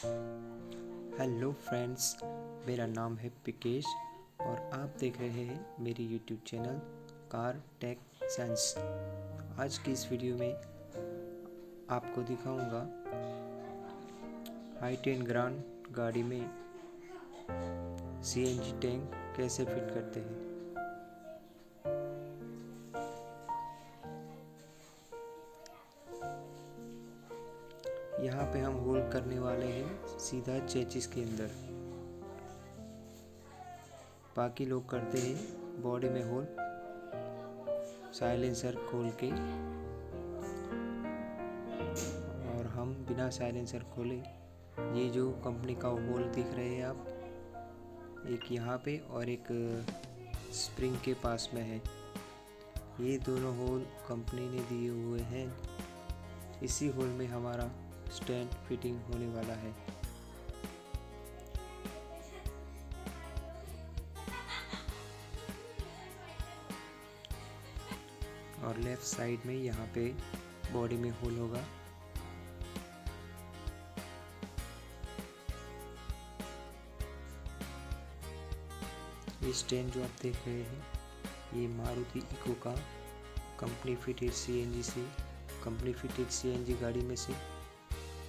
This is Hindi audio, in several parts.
हेलो फ्रेंड्स, मेरा नाम है पिकेश और आप देख रहे हैं मेरी YouTube channel car take sense. आज की इस वीडियो में आपको दिखाऊंगा i10 ग्रांड गाड़ी में सीएनजी टैंक कैसे फिट करते हैं। यहाँ पे हम होल करने वाले हैं सीधा चेचिस के अंदर। बाकी लोग करते हैं बॉडी में होल साइलेंसर खोल के, और हम बिना साइलेंसर खोले ये जो कंपनी का होल दिख रहे हैं आप, एक यहाँ पे और एक स्प्रिंग के पास में है, ये दोनों होल कंपनी ने दिए हुए हैं। इसी होल में हमारा स्टैंड फिटिंग होने वाला है। और लेफ्ट साइड में यहाँ पे बॉडी में होल होगा। ये स्टैंड जो आप देख रहे हैं ये मारुति इको का कंपनी फिटेड सीएनजी गाड़ी में से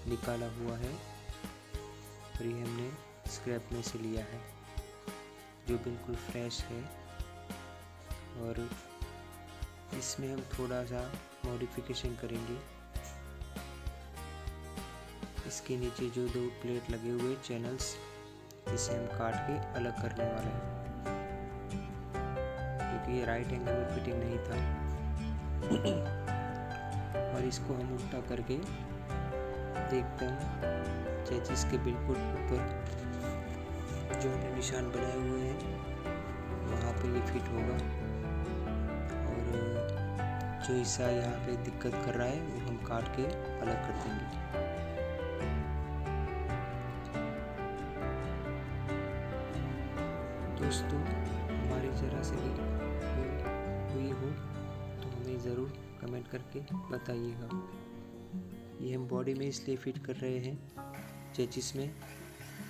निकाला हुआ है, और ये हमने स्क्रैप में से लिया है जो बिल्कुल फ्रेश है। और इसमें हम थोड़ा सा मॉडिफिकेशन करेंगे। इसके नीचे जो दो प्लेट लगे हुए चैनल्स, इसे हम काट के अलग करने वाले हैं, क्योंकि ये राइट एंगल में फिटिंग नहीं था। और इसको हम उल्टा करके एकदम चेचिस के बिल्कुल ऊपर जो हमने निशान बनाए हुए हैं वहाँ पे ये फिट होगा। और जो हिस्सा यहाँ पे दिक्कत कर रहा है वो हम काट के अलग कर देंगे। दोस्तों, हमारी ज़रा से भी हुई हो तो हमें ज़रूर कमेंट करके बताइएगा। ये हम बॉडी में इसलिए फिट कर रहे हैं चेचिस में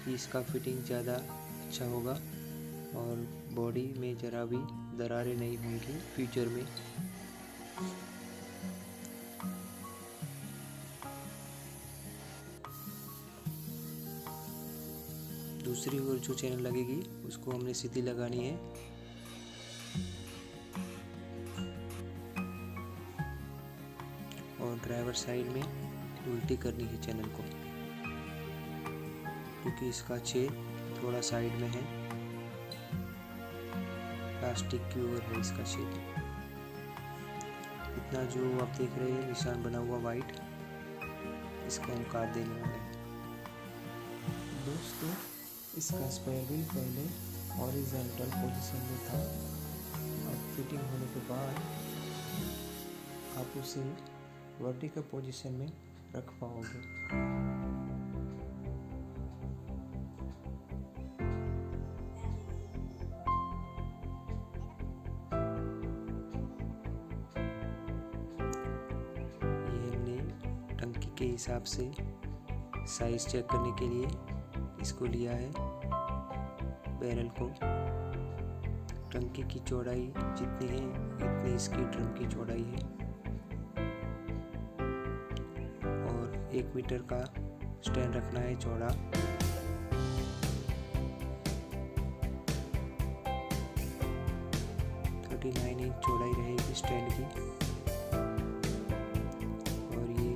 कि इसका फिटिंग ज़्यादा अच्छा होगा और बॉडी में ज़रा भी दरारें नहीं होंगी फ्यूचर में। दूसरी ओर जो चैनल लगेगी उसको हमने सीधी लगानी है। और ड्राइवर साइड में उल्टी करनी है चैनल को, क्योंकि इसका छेद थोड़ा साइड में है, प्लास्टिक की ओर है इसका छेद। इतना जो आप देख रहे हैं निशान बना हुआ वाइट, इसको हम काट देने वाले हैं। दोस्तों, इसका स्पेयर व्हील पहले हॉरिजॉन्टल पोजीशन में था, अब फिटिंग होने के बाद आप उसे वर्टिकल पोजीशन में रख पाओगे। ये हमने टंकी के हिसाब से साइज चेक करने के लिए इसको लिया है। बैरल को टंकी की चौड़ाई जितनी है इतनी इसकी ड्रम की चौड़ाई है। 1 मीटर का स्टैंड रखना है चौड़ा। थर्टी 39 इंच चौड़ाई रहेगी स्टैंड की। और ये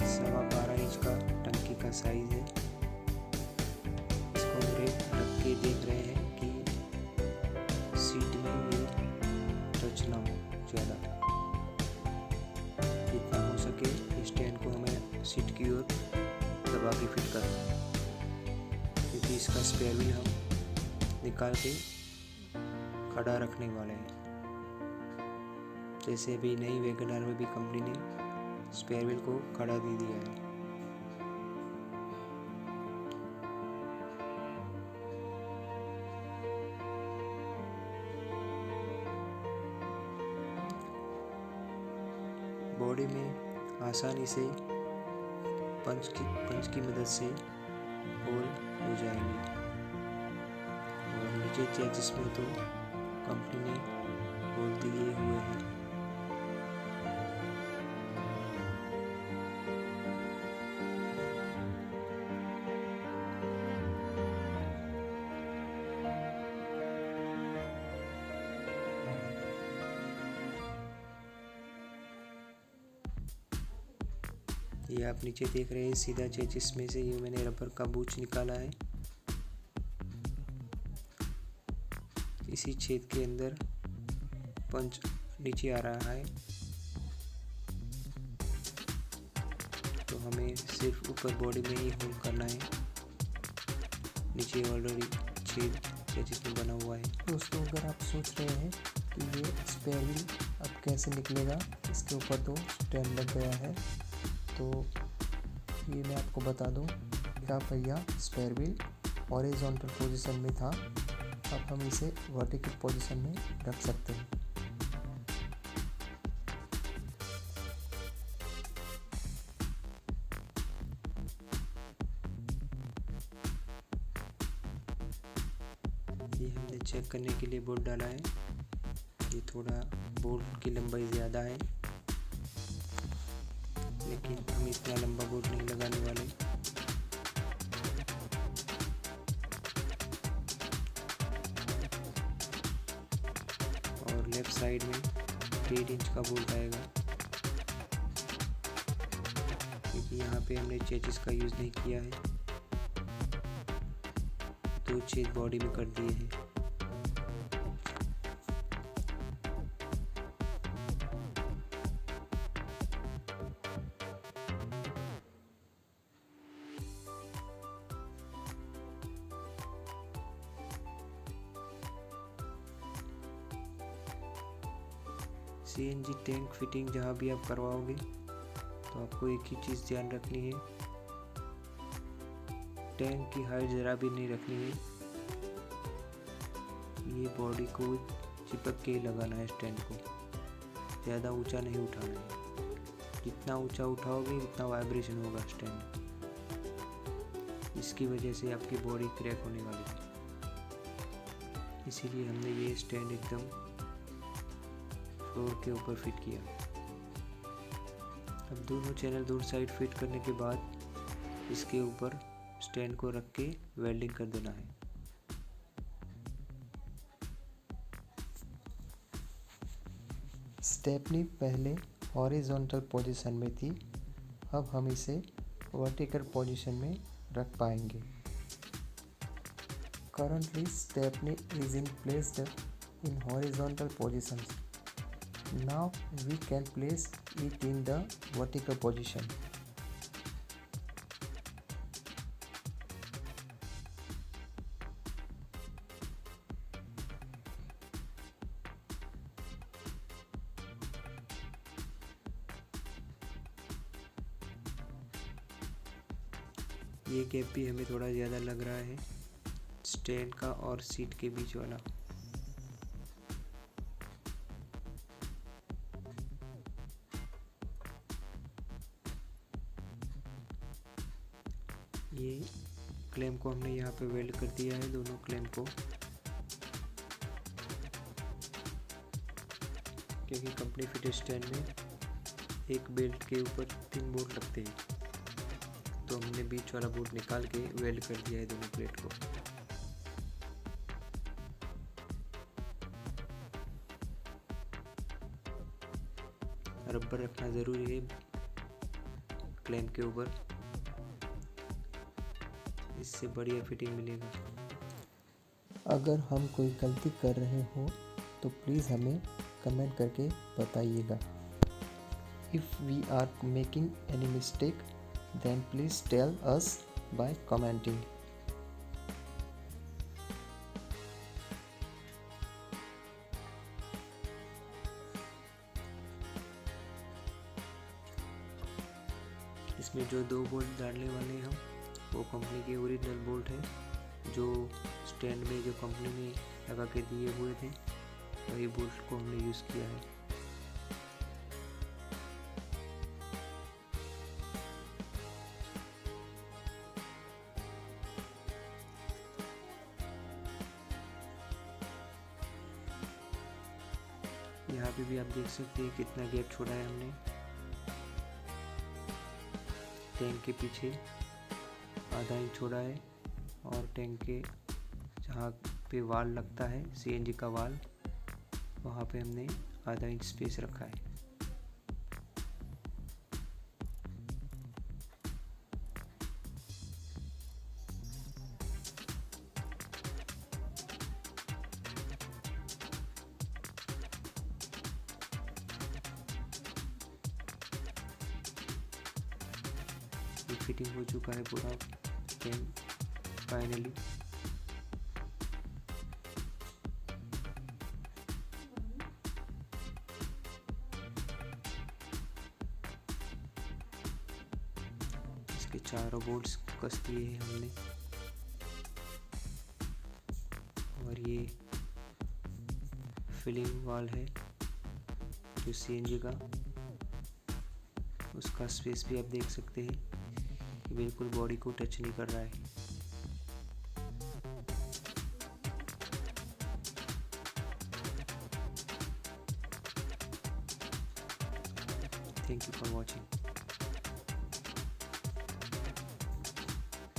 12.25 इंच का टंकी का साइज है। इसको हम रख के देख रहे हैं कि सीट में ये टच ना हो ज़्यादा, जितना हो सके स्टैंड को हमें सीट की ओर दबा के फिट करना, क्योंकि इसका स्पेयर व्हील हम निकाल के खड़ा रखने वाले हैं। जैसे अभी नई वैगनआर में भी कंपनी ने स्पेयर व्हील को खड़ा दे दिया है। बॉडी में आसानी से पंच की मदद से होल हो जाएंगे। और नीचे चेसिस में तो कंपनी ने होल दिए हुए हैं। ये आप नीचे देख रहे हैं, सीधा चेसिस में से ये मैंने रबर का बूच निकाला है। इसी छेद के अंदर पंच नीचे आ रहा है, तो हमें सिर्फ ऊपर बॉडी में ही होल करना है। नीचे ऑलरेडी छेद चेसिस में बना हुआ है। दोस्तों, अगर आप सोच रहे हैं कि ये स्पेयर व्हील अब कैसे निकलेगा, इसके ऊपर तो स्टैंड लग गया है, तो ये मैं आपको बता दूं। क्या भैया, स्पेयर व्हील हॉरिजॉन्टल पोजीशन में था, अब हम इसे वर्टिकल पोजीशन में रख सकते हैं। ये हमने चेक करने के लिए बोल्ट डाला है। ये थोड़ा बोल्ट की लंबाई ज़्यादा है, लेकिन हम इतना लंबा बोल्ट नहीं लगाने वाले। और लेफ्ट साइड में 8 इंच का बोल्ट आएगा, क्योंकि यहाँ पे हमने चेसिस का यूज़ नहीं किया है। 2 छेद बॉडी में कर दिए हैं। सीएनजी टैंक फिटिंग जहाँ भी आप करवाओगे तो आपको एक ही चीज़ ध्यान रखनी है, टैंक की हाइट ज़रा भी नहीं रखनी है। ये बॉडी को चिपक के लगाना है स्टैंड को, ज़्यादा ऊंचा नहीं उठाना है। जितना ऊंचा उठाओगे उतना वाइब्रेशन होगा स्टैंड, इसकी वजह से आपकी बॉडी क्रैक होने वाली है। इसीलिए हमने ये स्टैंड एकदम फ्लोर के ऊपर फिट किया। अब दोनों चैनल दोनों साइड फिट करने के बाद इसके ऊपर स्टैंड को रख के वेल्डिंग कर देना है। स्टेपनी पहले हॉरिजॉन्टल पोजीशन में थी, अब हम इसे वर्टिकल पोजीशन में रख पाएंगे। Currently, stepney is in placed in horizontal positions. Now we can place it in the vertical position. ये गैप भी हमें थोड़ा ज़्यादा लग रहा है, स्टैंड का और सीट के बीच वाला। ये क्लैंप को हमने यहाँ पे वेल्ड कर दिया है, दोनों क्लैंप को, क्योंकि कंपनी फिट स्टैंड में एक बेल्ट के ऊपर 3 बोल्ट लगते हैं, तो हमने बीच वाला बोल्ट निकाल के वेल्ड कर दिया है दोनों प्लेट को। रबर रखना ज़रूरी है क्लैंप के ऊपर, इससे बढ़िया फिटिंग मिलेगा। अगर हम कोई गलती कर रहे हो तो प्लीज़ हमें कमेंट करके बताइएगा। If we are making any mistake then please tell us by commenting. इसमें जो 2 बोल्ट डालने वाले हैं हम, वो कंपनी के ओरिजिनल बोल्ट है, जो स्टैंड में जो कंपनी ने लगा के दिए हुए थे, वही बोल्ट को हमने यूज़ किया है। यहाँ पे भी आप देख सकते हैं कितना गैप छोड़ा है हमने। टैंक के पीछे आधा इंच छोड़ा है और टैंक के जहाँ पे वाल लगता है सीएनजी का वाल, वहाँ पे हमने आधा इंच स्पेस रखा है। ये फिटिंग हो चुका है पूरा टैंक फाइनली। इसके चारों बोल्ट्स कस दिए हैं हमने और ये फिलिंग वाल है जो सीएनजी का, उसका स्पेस भी आप देख सकते हैं कि बिल्कुल बॉडी को टच नहीं कर रहा है। Thank you for watching.